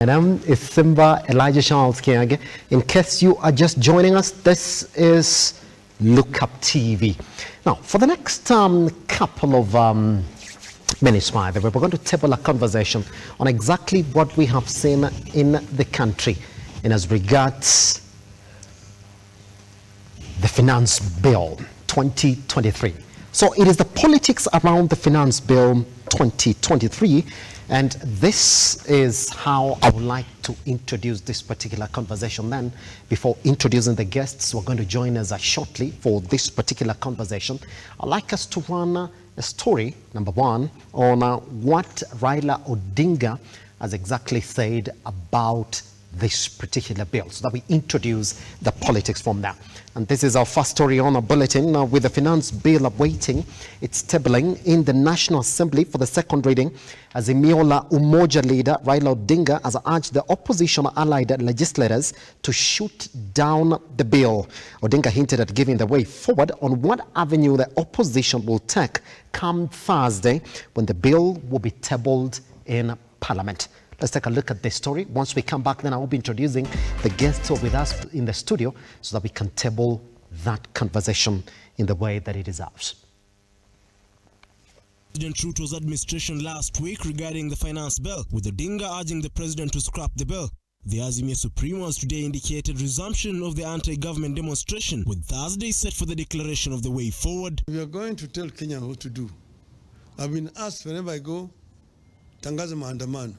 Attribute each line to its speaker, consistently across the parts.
Speaker 1: And I'm Simba Elijah Charles Kiage. In case you are just joining us, this is Look Up TV. Now, for the next couple of minutes, we're going to table a conversation on exactly what we have seen in the country in as regards the Finance Bill 2023. So it is the politics around the Finance Bill 2023, and this is how I would like to introduce this particular conversation. Then, before introducing the guests who are going to join us shortly for this particular conversation, I'd like us to run a story, number one, on what Raila Odinga has exactly said about this particular bill, so that we introduce the politics from there. And this is our first story on our bulletin, with the Finance Bill awaiting its tabling in the National Assembly for the second reading. As Azimio Umoja leader Raila Odinga has urged the opposition allied legislators to shoot down the bill. Odinga hinted at giving the way forward on what avenue the opposition will take come Thursday, when the bill will be tabled in Parliament. Let's take a look at this story. Once we come back, then I will be introducing the guests who are with us in the studio so that we can table that conversation in the way that it deserves.
Speaker 2: President Ruto's administration last week regarding the finance bill, with Odinga urging the president to scrap the bill. The Azimio Supremos today indicated resumption of the anti-government demonstration, with Thursday set for the declaration of the way forward.
Speaker 3: We are going to tell Kenya what to do. I've been asked whenever I go, tangaza maandamano.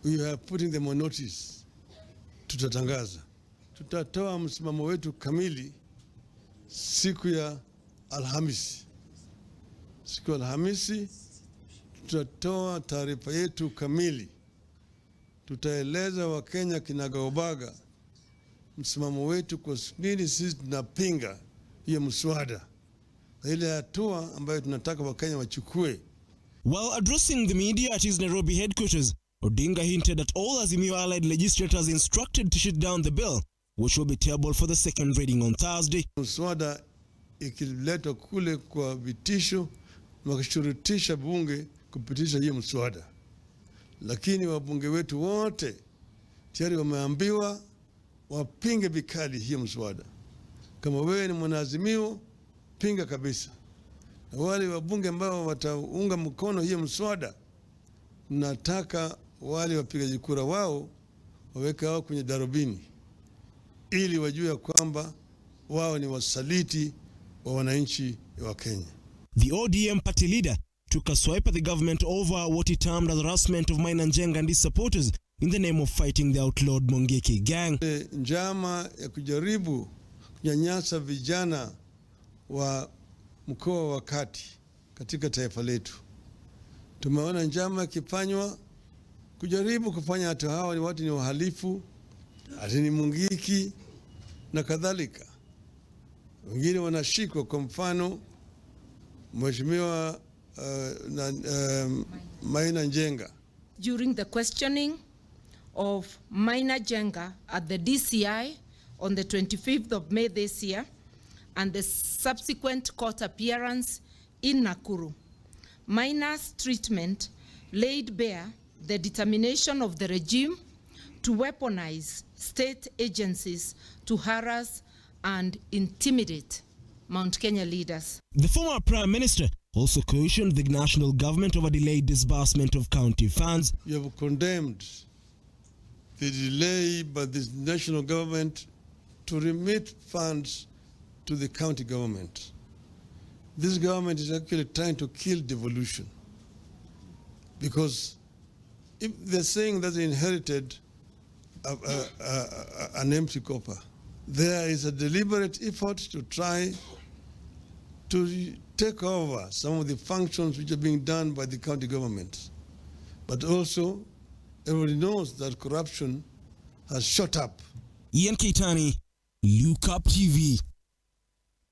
Speaker 3: We are putting them on notice. Tutatangaza. Tutatoa msimamo wetu kamili siku ya Alhamisi. Siku ya Alhamisi tutatoa taarifa yetu kamili. Tutaeleza Wakenya kinagaubaga msimamo wetu kwa nini sisi tunapinga hiyo mswada. Ile hatua ambayo tunataka Wakenya wachukue.
Speaker 2: While addressing the media at his Nairobi headquarters, Odinga hinted that all Azimio allied legislators instructed to shoot down the bill, which will be tabled for the second reading on Thursday.
Speaker 3: Mswada ikiletwa kule kwa vitisho, wakishurutisha bunge kupitisha hiyo mswada. Lakini wabunge wetu wote tayari wameambiwa wapinge vikali hiyo mswada. Kama wewe ni mwanaazimio, pinga kabisa. Na wale wabunge ambao wataunga mkono hiyo mswada, nataka wale wapigaji kura wao waweke wao kwenye darubini, ili wajue kwamba wao ni wasaliti wa wananchi wa Kenya.
Speaker 2: The ODM party leader took a swipe at the government over what he termed as harassment of Maina Njenga and his supporters in the name of fighting the outlawed Mungiki gang.
Speaker 3: Njama ya kujaribu kunyanyasa vijana wa mkoa wa kati katika taifa letu. Tumeona njama ikifanywa kujaribu kufanya hata hawa ni watu ni wahalifu, ati ni Mungiki na kadhalika. Wengine wanashikwa, kwa mfano Mheshimiwa Maina Njenga.
Speaker 4: During the questioning of Maina Njenga at the DCI on the 25th of May this year, and the subsequent court appearance in Nakuru, Maina's treatment laid bare the determination of the regime to weaponize state agencies to harass and intimidate Mount Kenya leaders.
Speaker 2: The former Prime Minister also cautioned the national government over delayed disbursement of county funds.
Speaker 3: You have condemned the delay by the national government to remit funds to the county government. This government is actually trying to kill devolution, because if they're saying that they inherited an empty copper, there is a deliberate effort to try to take over some of the functions which are being done by the county government. But also, everybody knows that corruption has shot up.
Speaker 2: Ian Keitani, Look Up TV.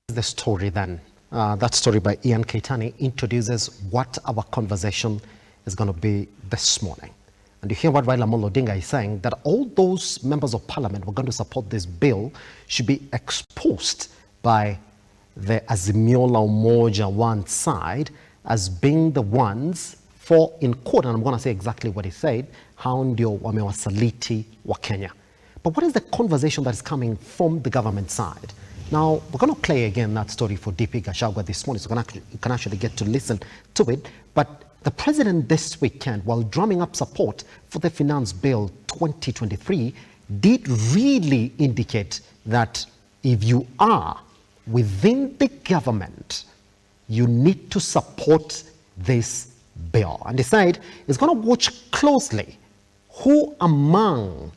Speaker 1: The story then, that story by Ian Keitani introduces what our conversation is going to be this morning. And you hear what Raila Odinga is saying, that all those members of parliament who are going to support this bill should be exposed by the Azimio Umoja one side as being the ones for, in quote, and I'm going to say exactly what he said, hao ndio wamewasaliti wa Kenya. But what is the conversation that is coming from the government side? Now, we're going to play again that story for DP Gachagua this morning, so you can actually get to listen to it. But the president this weekend, while drumming up support for the Finance Bill 2023, did really indicate that if you are within the government, you need to support this bill. And he said he's going to watch closely who among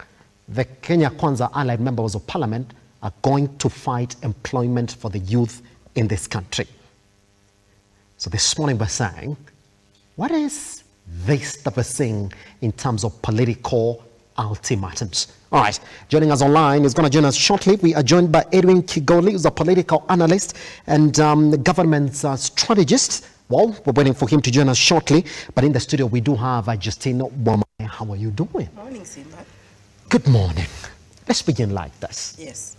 Speaker 1: the Kenya Kwanza allied members of parliament are going to fight employment for the youth in this country. So this morning we're saying, what is this that we're seeing in terms of political ultimatums? All right, joining us online is going to join us shortly. We are joined by Edwin Kigoli, who's a political analyst and government strategist. Well, we're waiting for him to join us shortly. But in the studio, we do have Justina Wamae. How are you doing?
Speaker 5: Morning, Simba.
Speaker 1: Good morning. Let's begin like this.
Speaker 5: Yes.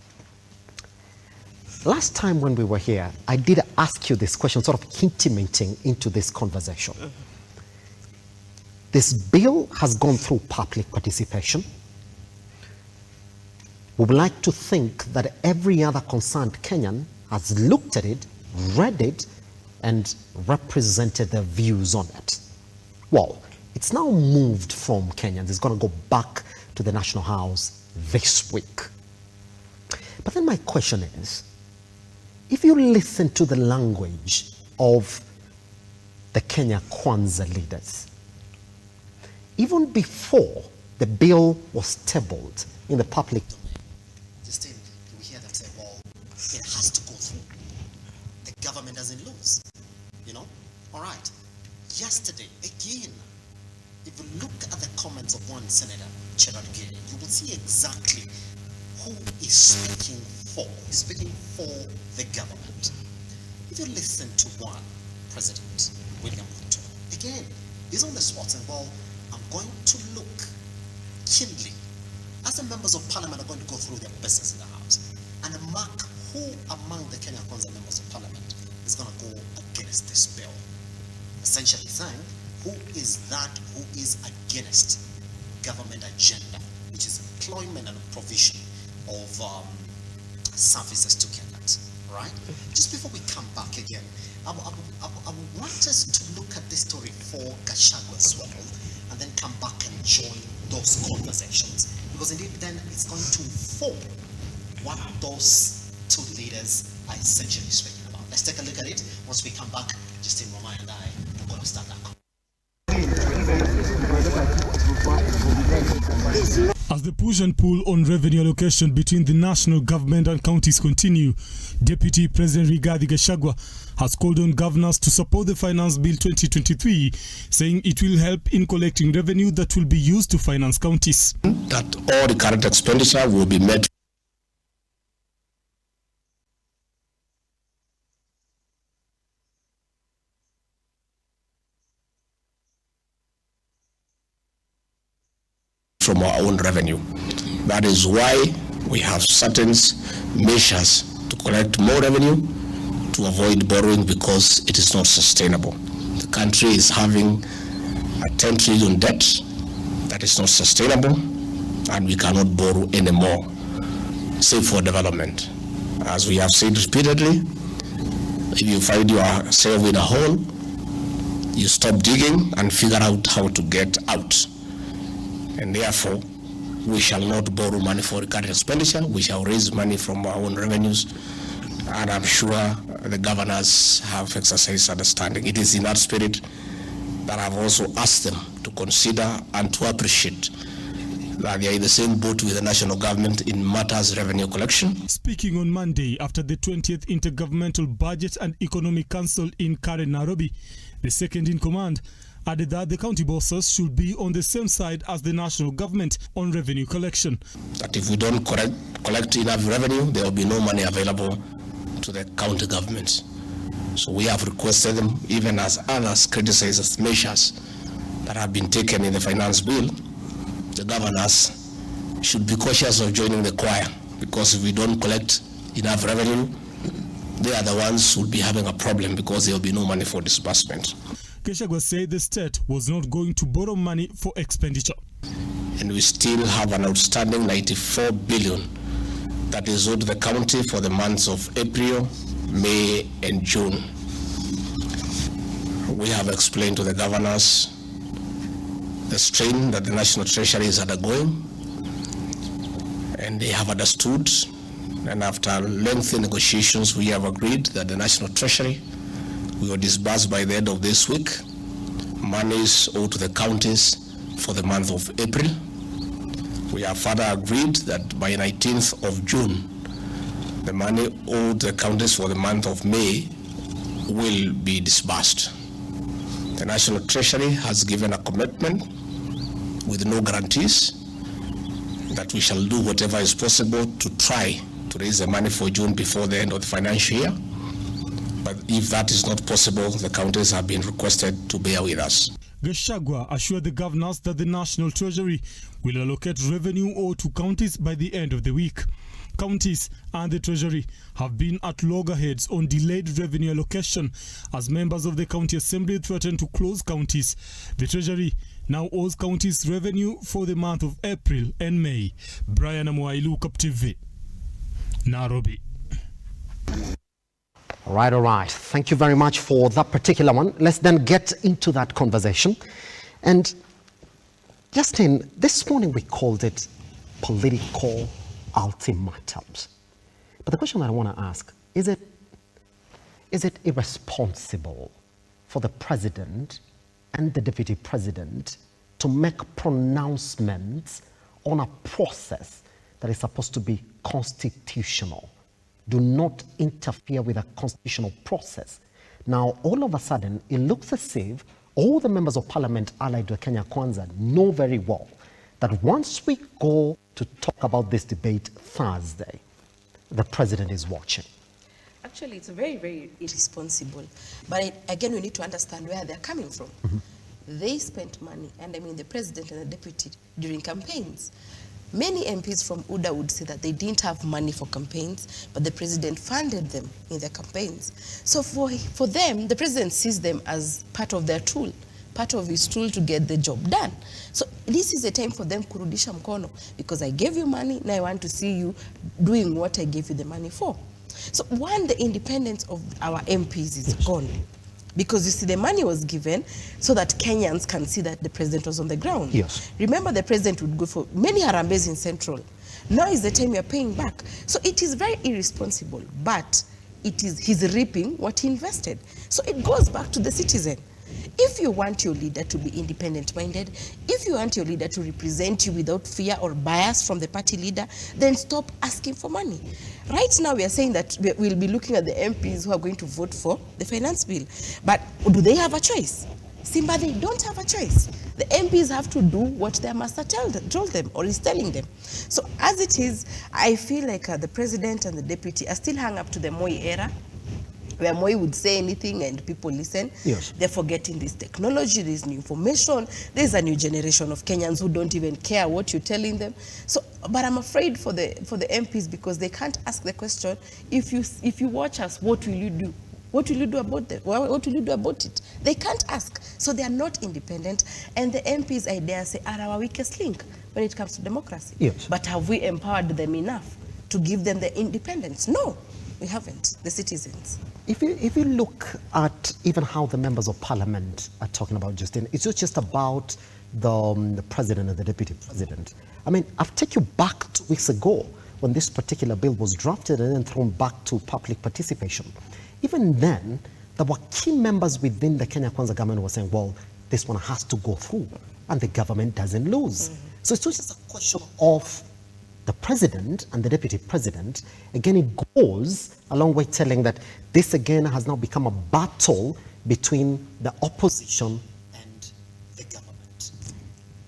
Speaker 1: Last time when we were here, I did ask you this question, sort of intimating into this conversation. This bill has gone through public participation. We would like to think that every other concerned Kenyan has looked at it, read it, and represented their views on it. Well, it's now moved from Kenyans. It's going to go back to the National House this week. But then my question is, if you listen to the language of the Kenya Kwanza leaders, even before the bill was tabled in the public domain, Justin, we hear them say, well, it has to go through. The government doesn't lose, you know? All right. Yesterday, again, if you look at the comments of one senator, Gerald Gay, you will see exactly who is speaking for. He's speaking for the government. If you listen to one, President William Ruto, again, he's on the spot saying, well, I'm going to look keenly as the members of parliament are going to go through their business in the house and mark who among the Kenya Kwanza members of parliament is going to go against this bill. Essentially saying, who is that who is against government agenda, which is employment and provision of services to Kenyans, right? Just before we come back again, I want us to look at this story for Gachagua as well, and then come back and join those conversations. Because indeed then it's going to inform what those two leaders are essentially speaking about. Let's take a look at it. Once we come back, Justina Wamae and I are going to start that conversation.
Speaker 2: As the push and pull on revenue allocation between the national government and counties continue, Deputy President Rigathi Gachagua has called on governors to support the Finance Bill 2023, saying it will help in collecting revenue that will be used to finance counties.
Speaker 6: That all the current expenditure will be met from our own revenue. That is why we have certain measures to collect more revenue, to avoid borrowing, because it is not sustainable. The country is having a 10 trillion debt that is not sustainable, and we cannot borrow anymore, save for development. As we have said repeatedly, if you find yourself in a hole, you stop digging and figure out how to get out. And therefore, we shall not borrow money for current expenditure. We shall raise money from our own revenues. And I'm sure the governors have exercised understanding. It is in that spirit that I've also asked them to consider and to appreciate that they are in the same boat with the national government in matters revenue collection.
Speaker 2: Speaking on Monday after the 20th Intergovernmental Budget and Economic Council in Karen, Nairobi, the second in command added that the county bosses should be on the same side as the national government on revenue collection.
Speaker 6: That if we don't collect enough revenue, there will be no money available to the county governments. So we have requested them, even as others criticize measures that have been taken in the finance bill, the governors should be cautious of joining the choir, because if we don't collect enough revenue, they are the ones who will be having a problem, because there will be no money for disbursement.
Speaker 5: Gachagua said the state was not going to borrow money for expenditure.
Speaker 6: And we still have an outstanding 94 billion that is owed to the county for the months of April, May, and June. We have explained to the governors the strain that the National Treasury is undergoing, and they have understood. And after lengthy negotiations, we have agreed that the National Treasury will disburse by the end of this week monies owed to the counties for the month of April. We have further agreed that by 19th of June, the money owed to the counties for the month of May will be disbursed. The National Treasury has given a commitment with no guarantees that we shall do whatever is possible to try to raise the money for June before the end of the financial year. But if that is not possible, the counties have been requested to bear with us.
Speaker 5: Gachagua assured the governors that the National Treasury will allocate revenue owed to counties by the end of the week. Counties and the Treasury have been at loggerheads on delayed revenue allocation as members of the County Assembly threatened to close counties. The Treasury now owes counties revenue for the month of April and May. Brian Amuailu, Cup TV, Nairobi.
Speaker 1: All right. Thank you very much for that particular one. Let's then get into that conversation. And Justin, this morning we called it political ultimatums. But the question that I want to ask, is it irresponsible for the president and the deputy president to make pronouncements on a process that is supposed to be constitutional? Do not interfere with a constitutional process. Now, all of a sudden, it looks as if all the members of parliament allied to Kenya Kwanza know very well that once we go to talk about this debate Thursday, the president is watching.
Speaker 7: Actually, it's very, very irresponsible. But again, we need to understand where they're coming from. They spent money, and I mean the president and the deputy, during campaigns. Many MPs from UDA would say that they didn't have money for campaigns, but the president funded them in their campaigns. So for them, the president sees them as part of their tool, part of his tool to get the job done. So this is a time for them kurudisha mkono, because I gave you money, now I want to see you doing what I gave you the money for. So one, the independence of our MPs is gone. Because you see, the money was given so that Kenyans can see that the president was on the ground.
Speaker 1: Yes.
Speaker 7: Remember, the president would go for many harambes in Central. Now is the time you're paying back. So it is very irresponsible, but he's reaping what he invested. So it goes back to the citizen. If you want your leader to be independent-minded, if you want your leader to represent you without fear or bias from the party leader, then stop asking for money. Right now, we are saying that we'll be looking at the MPs who are going to vote for the finance bill. But do they have a choice? Simba, they don't have a choice. The MPs have to do what their master told them or is telling them. So as it is, I feel like the president and the deputy are still hung up to the Moi era, where Moi would say anything and people listen.
Speaker 1: Yes.
Speaker 7: They're forgetting this technology, this new information. There's a new generation of Kenyans who don't even care what you're telling them. So, but I'm afraid for the MPs, because they can't ask the question, if you watch us, what will you do? What will you do about that? What will you do about it? They can't ask. So they are not independent. And the MPs, I dare say, are our weakest link when it comes to democracy.
Speaker 1: Yes.
Speaker 7: But have we empowered them enough to give them the independence? No, we haven't, the citizens.
Speaker 1: If you look at even how the members of parliament are talking about, Justin, it's not just about the president and the deputy president. I mean, I've taken you back 2 weeks ago when this particular bill was drafted and then thrown back to public participation. Even then, there were key members within the Kenya Kwanza government who were saying, well, this one has to go through, and the government doesn't lose. So it's not just a question of the president and the deputy president. Again, it goes a long way telling that this again has now become a battle between the opposition and the government.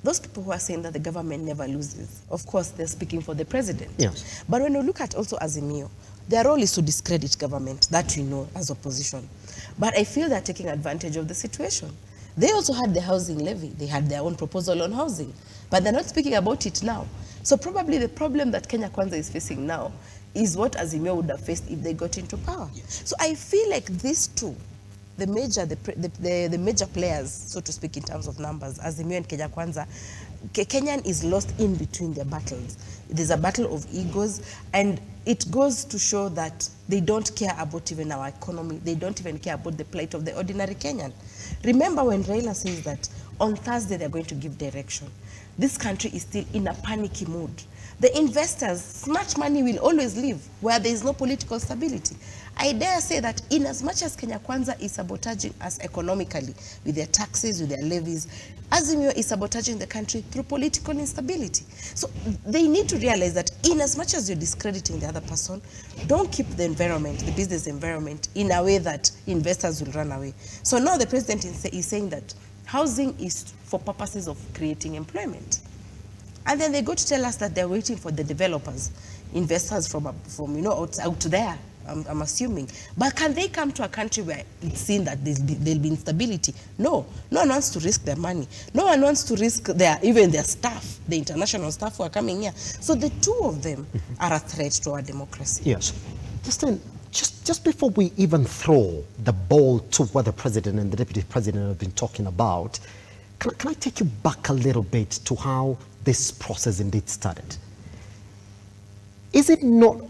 Speaker 7: Those people who are saying that the government never loses, of course, they're speaking for the president.
Speaker 1: Yes.
Speaker 7: But when you look at also Azimio, their role is to discredit government, that we know as opposition. But I feel they're taking advantage of the situation. They also had the housing levy. They had their own proposal on housing, but they're not speaking about it now. So probably the problem that Kenya Kwanza is facing now is what Azimio would have faced if they got into power. Yes. So I feel like these two the major players, so to speak, in terms of numbers, Azimio and Kenya Kwanza, Kenyan is lost in between their battles. There's a battle of egos, and it goes to show that they don't care about even our economy. They don't even care about the plight of the ordinary Kenyan. Remember when Raila says that on Thursday they're going to give direction. This country is still in a panicky mood. The investors, smart money will always leave where there is no political stability. I dare say that in as much as Kenya Kwanza is sabotaging us economically with their taxes, with their levies, Azimio is sabotaging the country through political instability. So they need to realize that in as much as you're discrediting the other person, don't keep the environment, the business environment, in a way that investors will run away. So now the president is saying that housing is for purposes of creating employment. And then they go to tell us that they're waiting for the developers, investors from out there, I'm assuming. But can they come to a country where it's seen that there'll be instability? No. No one wants to risk their money. No one wants to risk even their staff, the international staff who are coming here. So the two of them are a threat to our democracy.
Speaker 1: Yes. Justin, just before we even throw the ball to what the president and the deputy president have been talking about, can I take you back a little bit to how this process indeed started? Is it not